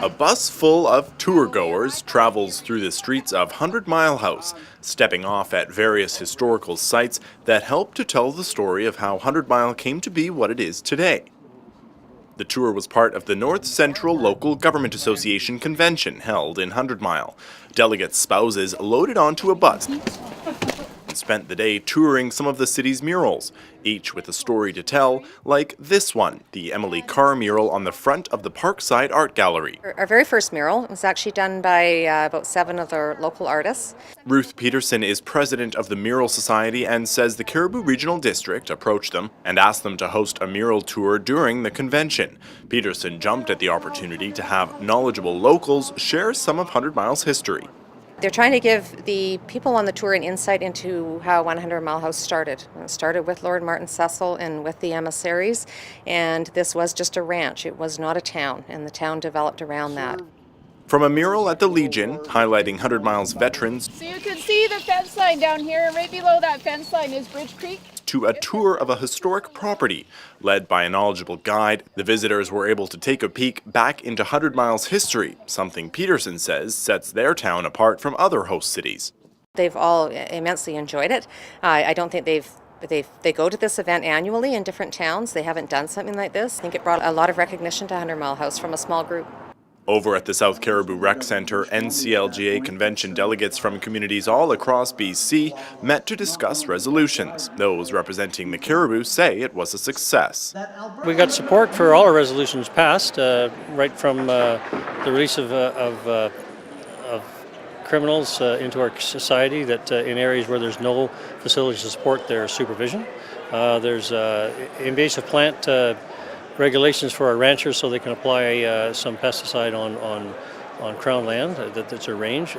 A bus full of tour-goers travels through the streets of 100 Mile House, stepping off at various historical sites that help to tell the story of how 100 Mile came to be what it is today. The tour was part of the North Central Local Government Association convention held in 100 Mile. Delegates' spouses loaded onto a bus and spent the day touring some of the city's murals, each with a story to tell, like this one, the Emily Carr mural on the front of the Parkside Art Gallery. Our very first mural was actually done by about 7 of our local artists. Ruth Peterson is president of the Mural Society and says the Cariboo Regional District approached them and asked them to host a mural tour during the convention. Peterson jumped at the opportunity to have knowledgeable locals share some of 100 Mile's history. They're trying to give the people on the tour an insight into how 100 Mile House started. It started with Lord Martin Cecil and with the emissaries, and this was just a ranch. It was not a town, and the town developed around that. From a mural at the Legion, highlighting 100 Mile's veterans, so you can see the fence line down here. Right below that fence line is Bridge Creek. To a tour of a historic property. Led by a knowledgeable guide, the visitors were able to take a peek back into 100 Mile's history, something Peterson says sets their town apart from other host cities. They've all immensely enjoyed it. I don't think they go to this event annually in different towns. They haven't done something like this. I think it brought a lot of recognition to 100 Mile House from a small group. Over at the South Cariboo Rec Centre, NCLGA convention delegates from communities all across BC met to discuss resolutions. Those representing the Cariboo say it was a success. We got support for all our resolutions passed, right from the release of criminals into our society, that in areas where there's no facilities to support their supervision. There's invasive plant regulations for our ranchers so they can apply some pesticide on Crown land that's a range.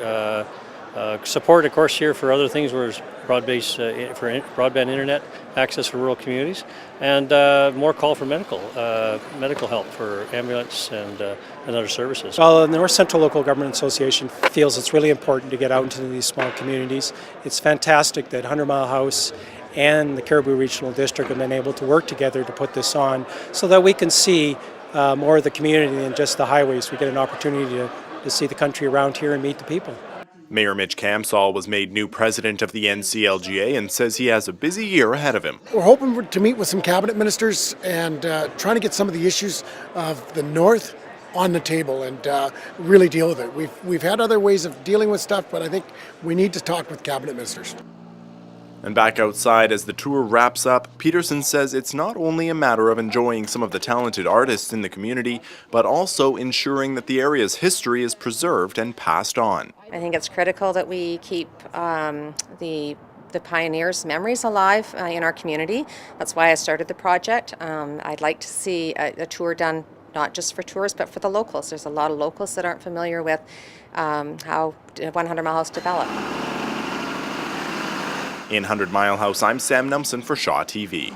Support, of course, here for other things where it's broadband internet access for rural communities, and more call for medical help for ambulance and other services. Well, the North Central Local Government Association feels it's really important to get out into these small communities. It's fantastic that 100 Mile House and the Cariboo Regional District have been able to work together to put this on so that we can see more of the community than just the highways. We get an opportunity to see the country around here and meet the people. Mayor Mitch Campsall was made new president of the NCLGA and says he has a busy year ahead of him. We're hoping to meet with some cabinet ministers and trying to get some of the issues of the North on the table and really deal with it. We've had other ways of dealing with stuff, but I think we need to talk with cabinet ministers. And back outside as the tour wraps up, Peterson says it's not only a matter of enjoying some of the talented artists in the community, but also ensuring that the area's history is preserved and passed on. I think it's critical that we keep the pioneers' memories alive in our community. That's why I started the project. I'd like to see a tour done not just for tourists, but for the locals. There's a lot of locals that aren't familiar with how 100 Mile House developed. In 100 Mile House, I'm Sam Numsen for Shaw TV.